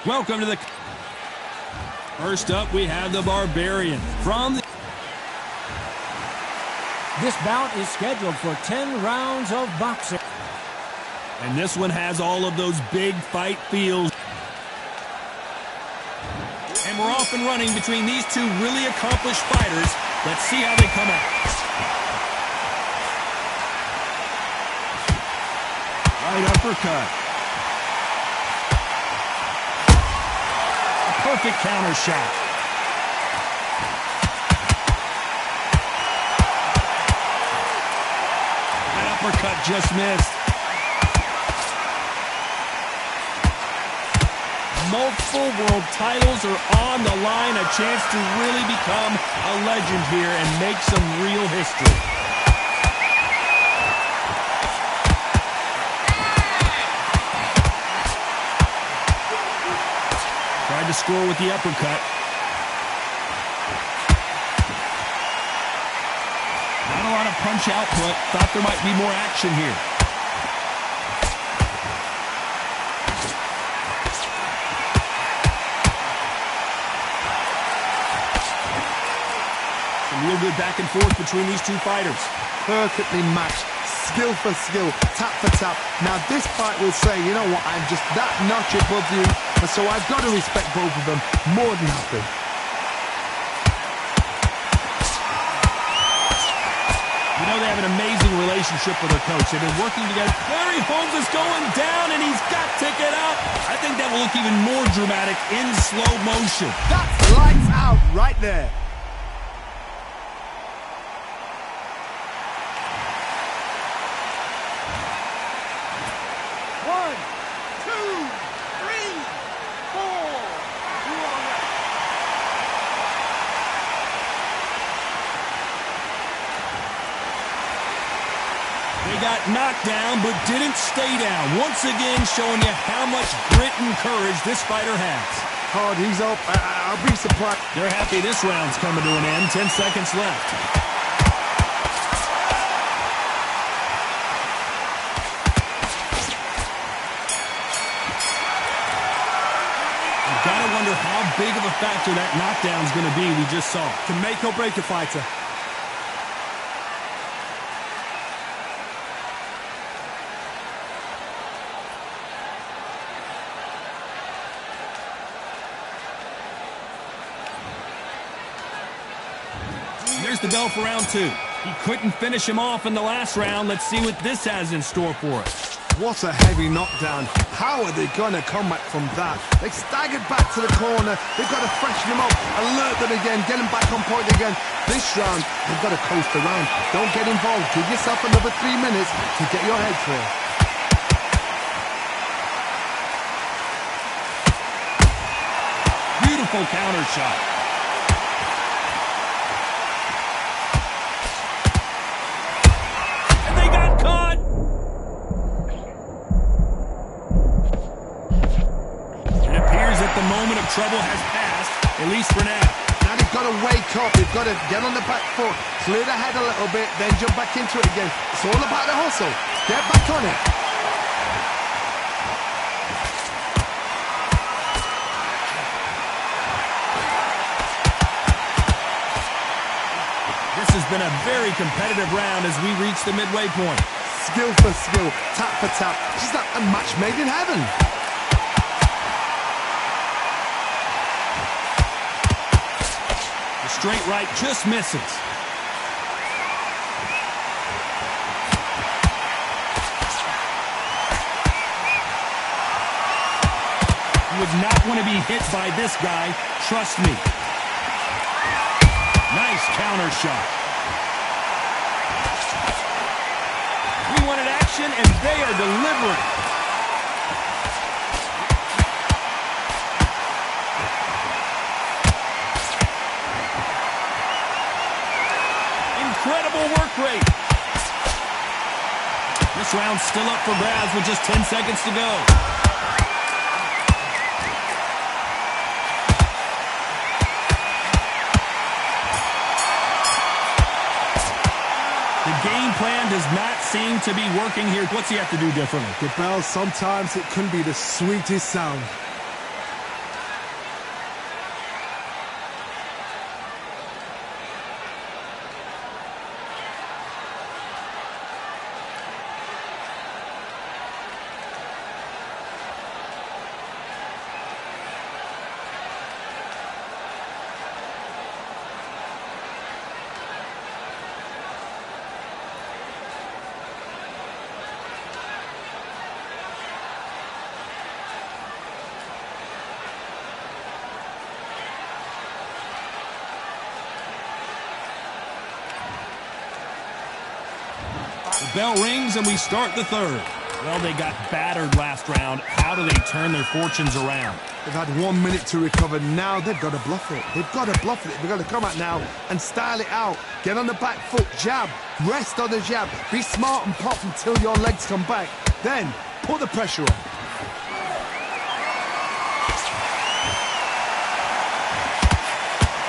Welcome to the... First up, we have the Barbarian from the... This bout is scheduled for 10 rounds of boxing. And this one has all of those big fight feels. And we're off and running between these two really accomplished fighters. Let's see how they come out. Right uppercut. A perfect counter shot. That uppercut just missed. Multiple world titles are on the line. A chance to really become a legend here and make some real history. Tried to score with the uppercut. Not a lot of punch output. Thought there might be more action here. Real good back and forth between these two fighters. Perfectly matched, skill for skill, tap for tap. Now this fight will say, you know what, I'm just that notch above you, and so I've got to respect both of them more than happy. You know they have an amazing relationship with their coach. They've been working together. Larry Holmes is going down, and he's got to get up. I think that will look even more dramatic in slow motion. That's lights out right there. They got knocked down, but didn't stay down. Once again, showing you how much grit and courage this fighter has. Hard, he's up. I'll be surprised. They're happy this round's coming to an end. 10 seconds left. You've got to wonder how big of a factor that knockdown's going to be we just saw. Can make or break a fighter. There's the bell for round two. He couldn't finish him off in the last round. Let's see what this has in store for us. What a heavy knockdown. How are they going to come back from that? They staggered back to the corner. They've got to freshen them up, alert them again, get them back on point again. This round, they've got to coast around. Don't get involved. Give yourself another 3 minutes to get your head clear. Beautiful counter shot. Trouble has passed, at least for now. Now they've got to wake up. They've got to get on the back foot, clear the head a little bit, then jump back into it again. It's all about the hustle. Get back on it. This has been a very competitive round as we reach the midway point. Skill for skill, tap for tap. Just like a match made in heaven. Straight right just misses. You would not want to be hit by this guy, trust me. Nice counter shot. We wanted action, and they are delivering. Incredible work rate. This round's still up for grabs with just 10 seconds to go. The game plan does not seem to be working here. What's he have to do differently? The bell, sometimes it can be the sweetest sound. bell rings and we start the third. Well, they got battered last round. How do they turn their fortunes around? They've had 1 minute to recover. Now they've got to bluff it. They've got to bluff it. They've got to come out now and style it out. Get on the back foot, jab. Rest on the jab. Be smart and pop until your legs come back. Then put the pressure on.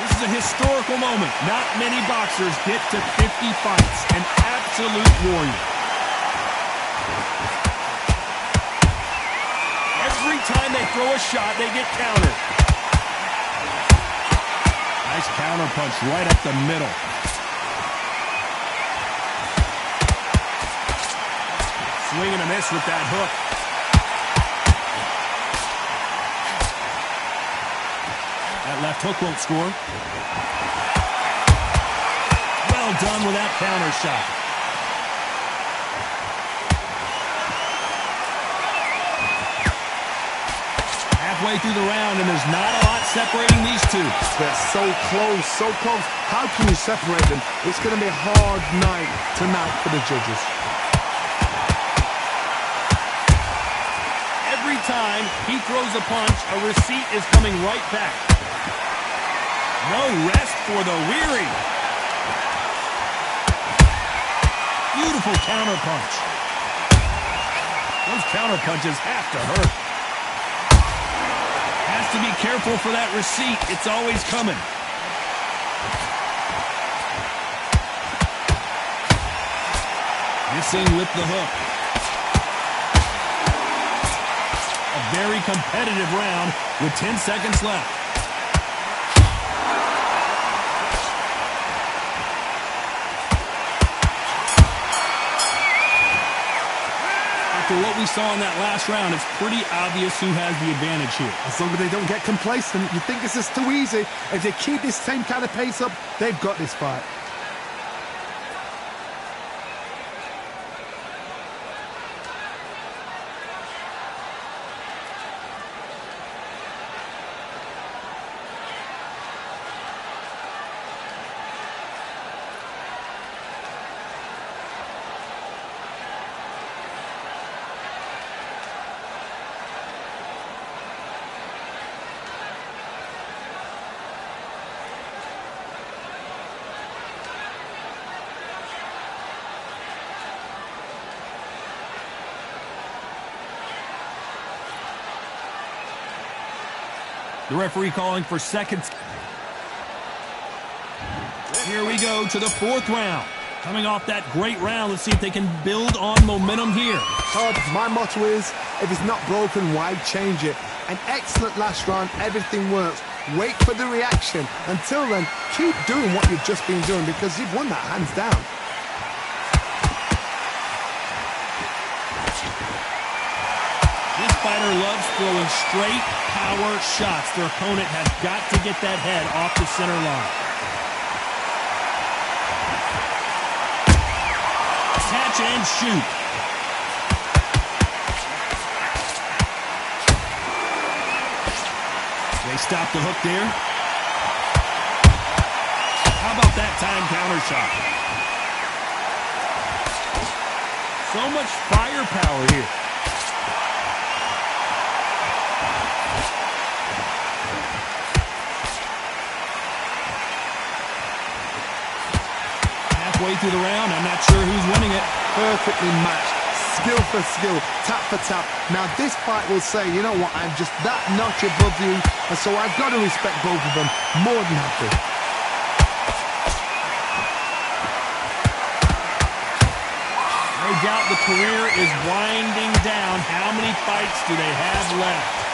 This is a historical moment. Not many boxers get to 50 fights. An absolute warrior. Every time they throw a shot, they get countered. Nice counter punch right up the middle. Swing and a miss with that hook. That left hook won't score. Well done with that counter shot. Halfway through the round, and there's not a lot separating these two. They're so close, so close. How can you separate them? It's going to be a hard night tonight for the judges. Every time he throws a punch, a receipt is coming right back. No rest for the weary. Beautiful counter punch. Those counter punches have to hurt. Has to be careful for that receipt. It's always coming. Missing with the hook. A very competitive round with 10 seconds left. After what we saw in that last round, it's pretty obvious who has the advantage here. As long as they don't get complacent, you think this is too easy. If they keep this same kind of pace up, they've got this fight. The referee calling for seconds. Here we go to the fourth round. Coming off that great round, let's see if they can build on momentum here. Todd, my motto is, if it's not broken, why change it? An excellent last round, everything works. Wait for the reaction. Until then, keep doing what you've just been doing because you've won that hands down. This fighter loves throwing straight power shots. Their opponent has got to get that head off the center line. Catch and shoot. They stop the hook there. How about that time counter shot? So much firepower here. Halfway through the round, I'm not sure who's winning it. Perfectly matched, skill for skill, tap for tap. Now this fight will say, you know what, I'm just that notch above you, and so I've got to respect both of them more than happy. No doubt the career is winding down. How many fights do they have left?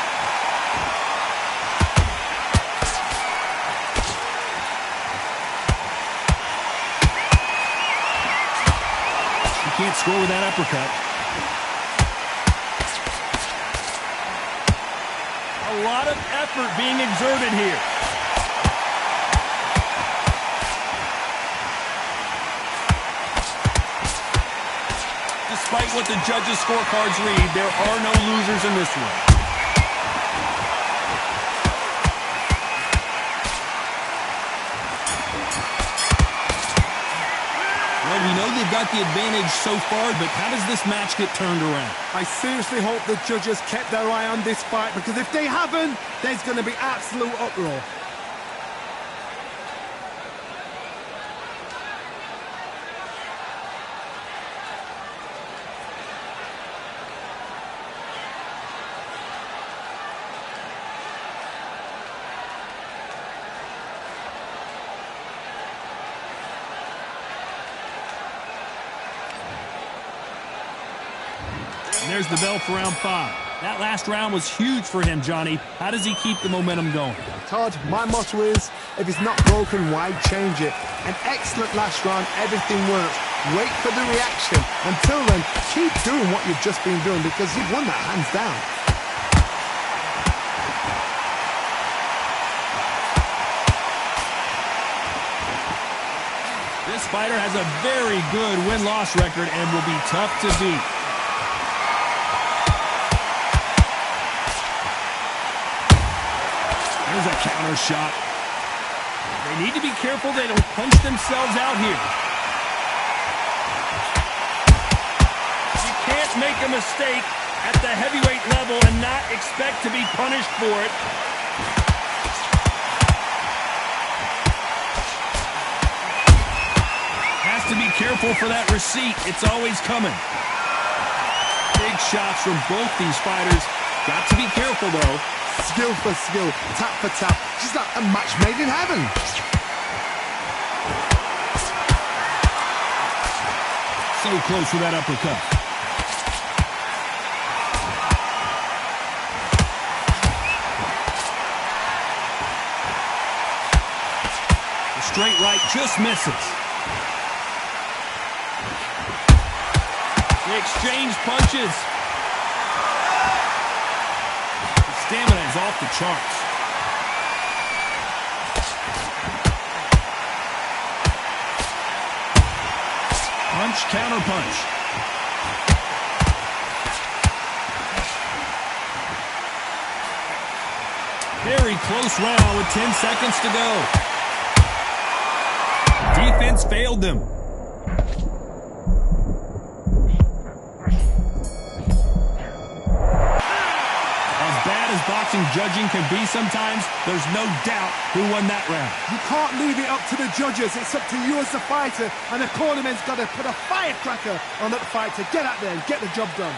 Can't score with that uppercut. A lot of effort being exerted here. Despite what the judges' scorecards read, there are no losers in this one. We know they've got got the advantage so far, but how does this match get turned around? I seriously hope the judges kept their eye on this fight, because if they haven't, there's going to be absolute uproar. And there's the bell for round 5. That last round was huge for him, Johnny. How does he keep the momentum going? Todd, my motto is, if it's not broken, why change it? An excellent last round, everything works. Wait for the reaction. Until then, keep doing what you've just been doing, because you've won that hands down. This fighter has a very good win-loss record and will be tough to beat. Here's a counter shot. They need to be careful they don't punch themselves out here. You can't make a mistake at the heavyweight level and not expect to be punished for it. Has to be careful for that receipt. It's always coming. Big shots from both these fighters. Got to be careful, though. Skill for skill, tap for tap. Just like a match made in heaven. So close with that uppercut. The straight right just misses. They exchange punches. Stamina is off the charts. Punch, counter punch. Very close round with 10 seconds to go. Defense failed them. Boxing judging can be sometimes, there's no doubt who won that round. You can't leave it up to the judges. It's up to you as the fighter, and the cornerman's got to put a firecracker on that fight to get out there and get the job done.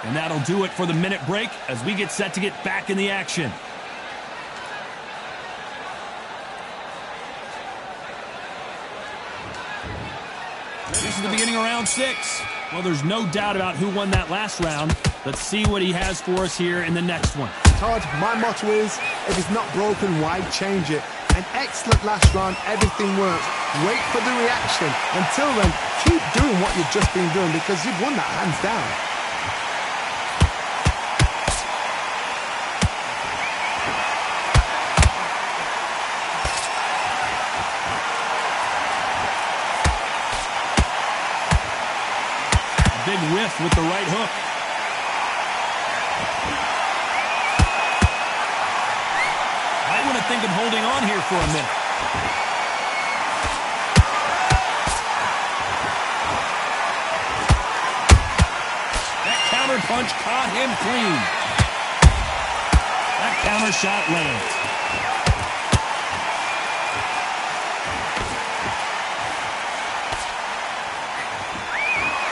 And that'll do it for the minute break as we get set to get back in the action. This is the beginning of round 6. Well, there's no doubt about who won that last round. Let's see what he has for us here in the next one. Todd, my motto is, if it's not broken, why change it? An excellent last round, everything works. Wait for the reaction. Until then, keep doing what you've just been doing, because you've won that hands down. Big whiff with the right hook. I want to think of holding on here for a minute. That counter punch caught him clean. That counter shot lands.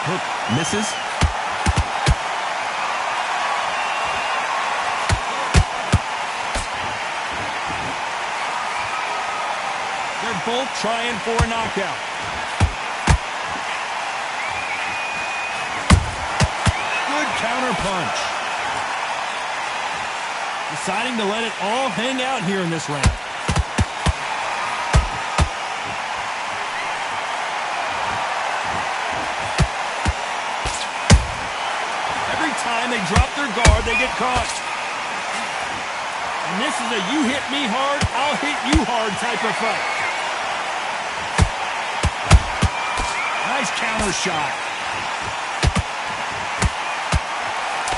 Hook misses. They're both trying for a knockout. Good counter punch. The Deciding to let it all hang out here in this round. Every time they drop their guard, they get caught. And this is a you hit me hard, I'll hit you hard type of fight. Nice counter shot.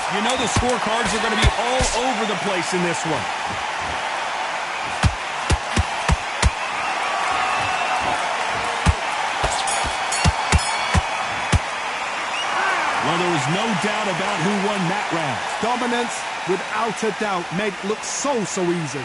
You know the scorecards are going to be all over the place in this one. Well, there was no doubt about who won that round. Dominance, without a doubt, made it look so easy.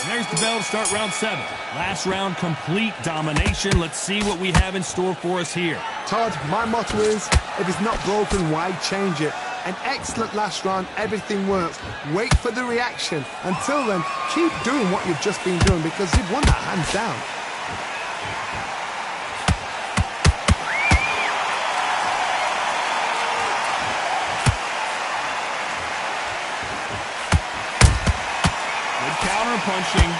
And there's the bell to start round 7. Last round, complete domination. Let's see what we have in store for us here. Todd, my motto is, if it's not broken, why change it? An excellent last round, everything works. Wait for the reaction. Until then, keep doing what you've just been doing because you've won that hands down. Punching.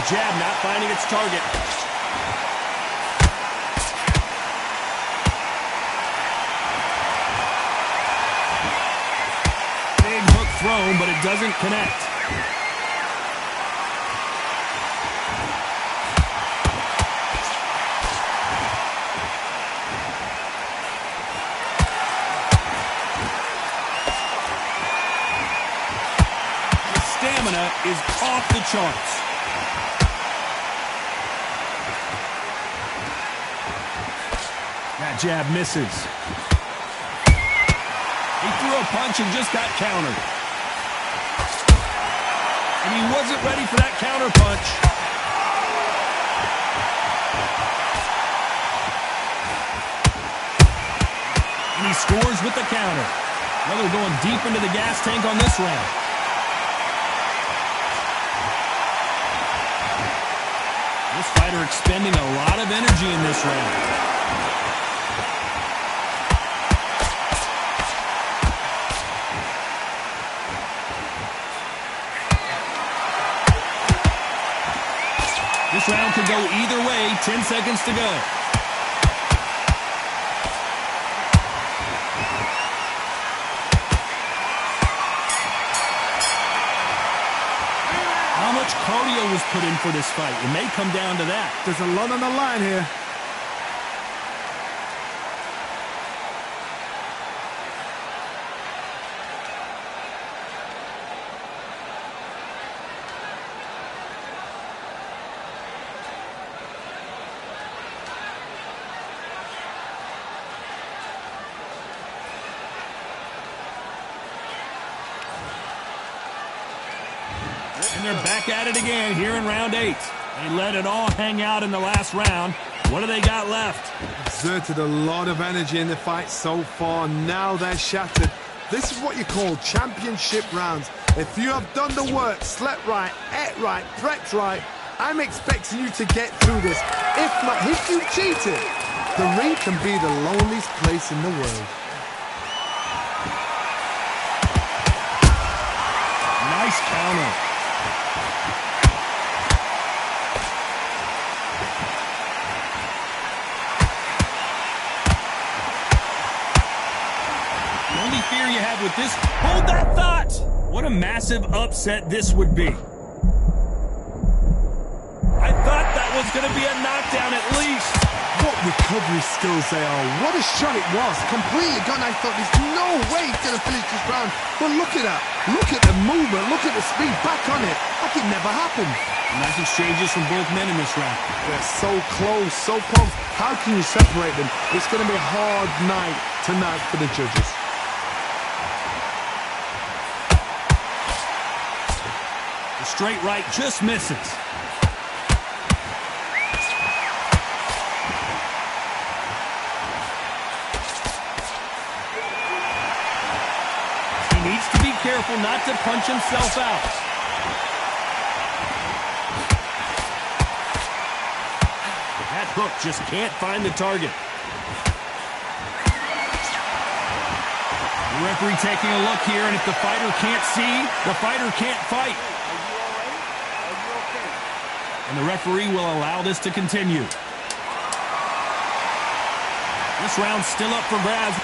Jab not finding its target. Big hook thrown, but it doesn't connect. Stamina is off the charts. That jab misses. He threw a punch and just got countered. And he wasn't ready for that counter punch. And he scores with the counter. Well, they're going deep into the gas tank on this round. This fighter expending a lot of energy in this round. This round could go either way. 10 seconds to go. How much cardio was put in for this fight? It may come down to that. There's a lot on the line here. And they're back at it again here in round 8. They let it all hang out in the last round. What do they got left? Exerted a lot of energy in the fight so far. Now they're shattered. This is what you call championship rounds. If you have done the work, slept right, ate right, prepped right, I'm expecting you to get through this. If not, if you cheated, the ring can be the loneliest place in the world. Nice counter. Fear you have with this. Hold that thought. What a massive upset this would be. I thought that was going to be a knockdown at least. What recovery skills they are. What a shot it was. Completely gone. I thought there's no way he's going to finish this round. But look at that. Look at the movement. Look at the speed. Back on it. Like it never happened. Nice exchanges from both men in this round. They're so close, so close. How can you separate them? It's going to be a hard night tonight for the judges. Straight right just misses. He needs to be careful not to punch himself out. That hook just can't find the target. The referee taking a look here, and if the fighter can't see, the fighter can't fight. And the referee will allow this to continue. This round's still up for grabs.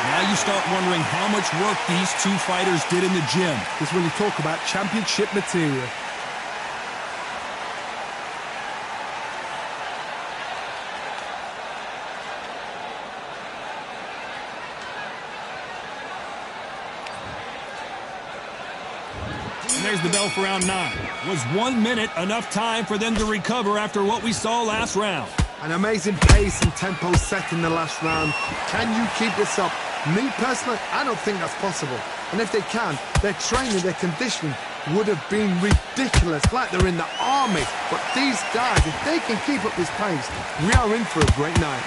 Now you start wondering how much work these two fighters did in the gym. This is when you talk about championship material. And there's the bell for round 9. Was 1 minute enough time for them to recover after what we saw last round? An amazing pace and tempo set in the last round. Can you keep this up? Me, personally, I don't think that's possible. And if they can, their training, their conditioning would have been ridiculous, like they're in the army. But these guys, if they can keep up this pace, we are in for a great night.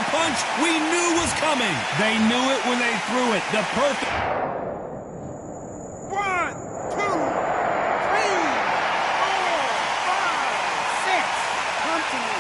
Punch we knew was coming. They knew it when they threw it. The perfect. 1, 2, 3, 4, 5, 6. Come to me.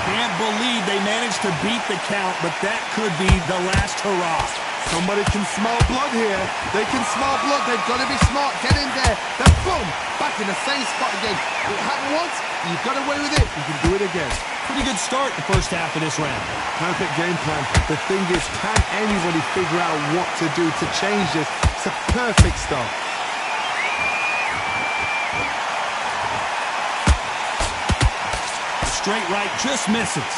Can't believe they managed to beat the count, but that could be the last hurrah. Somebody can smell blood here. They can smell blood. They've got to be smart. Get in there. Then boom, back in the same spot again. It happened once. You got away with it. You can do it again. Pretty good start the first half of this round. Perfect game plan. The thing is, can anybody figure out what to do to change this? It's a perfect start. Straight right just misses.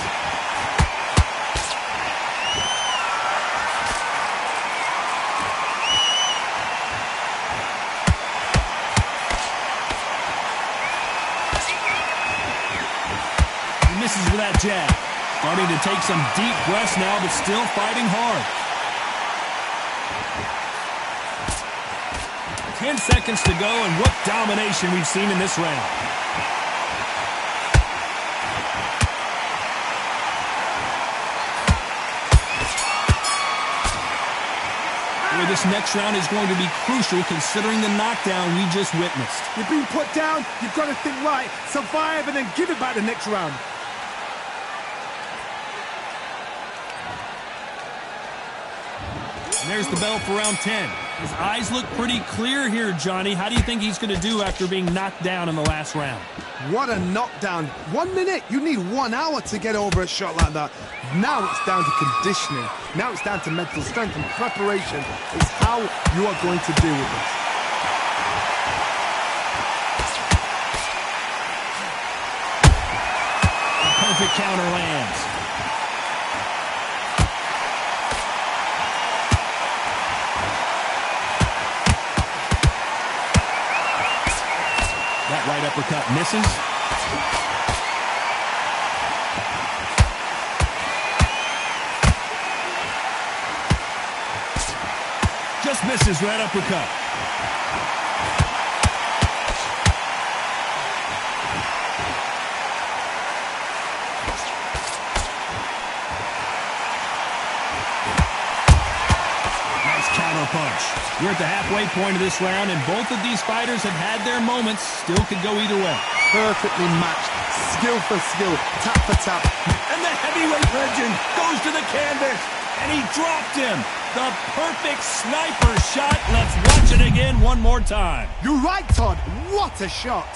Misses with that jab. Starting to take some deep breaths now, but still fighting hard. 10 seconds to go, and what domination we've seen in this round. Boy, this next round is going to be crucial considering the knockdown we just witnessed. You've been put down, you've got to think right, survive, and then give it back the next round. And there's the bell for round 10. His eyes look pretty clear here, Johnny. How do you think he's going to do after being knocked down in the last round? What a knockdown. 1 minute. You need 1 hour to get over a shot like that. Now it's down to conditioning. Now it's down to mental strength and preparation. It's how you are going to deal with this. A perfect counter lands. That right uppercut misses. Just misses that uppercut. Nice counter punch. We're at the halfway point of this round, and both of these fighters have had their moments. Still could go either way. Perfectly matched. Skill for skill. Tap for tap. And the heavyweight legend goes to the canvas, and he dropped him. The perfect sniper shot. Let's watch it again one more time. You're right, Todd. What a shot.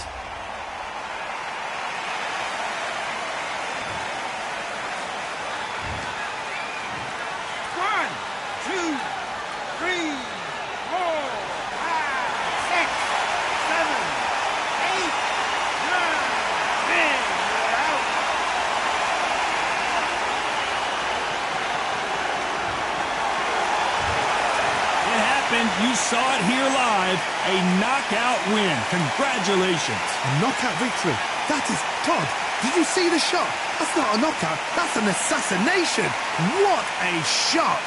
you saw it here live. A knockout win. Congratulations. A knockout victory. That is Todd. Did you see the shot? That's not a knockout. That's an assassination. What a shot.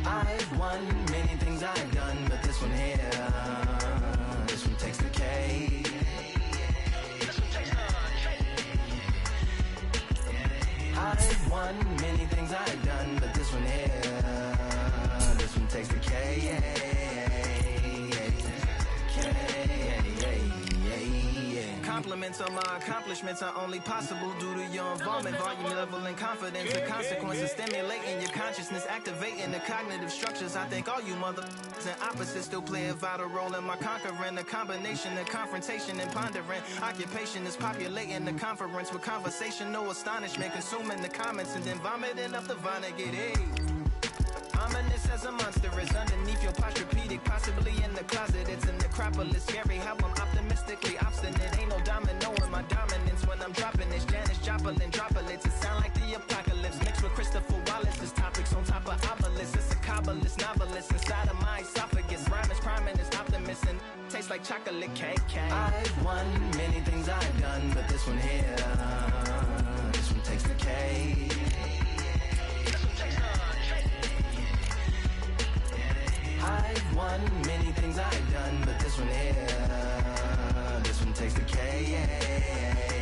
I've won many things I've done, but this one here, this one takes the cake. I've won many things I've done, but this one here, this one takes the cake. Compliments on my accomplishments are only possible due to your involvement, volume, level, and confidence. The consequences stimulating your consciousness, activating the cognitive structures. I think all you motherfuckers and opposites still play a vital role in my conquering. The combination of confrontation and pondering. Occupation is populating the conference with conversation, no astonishment, consuming the comments and then vomiting up the vonnegut. Hey. Ominous as a monster is underneath your posturepedic, possibly in the closet. It's an necropolis, scary how I'm optimistically obstinate. Ain't no domino in my dominance when I'm dropping this. Janice Joplin droplets, it sound like the apocalypse mixed with Christopher Wallace's topics on top of obelisks. It's a kabbalist novelist inside of my esophagus. Rhyme is priming is optimist and tastes like chocolate cake. I've won many things I've done, but this one here, this one takes the cake. I've won many things I've done, but this one here, this one takes the cake.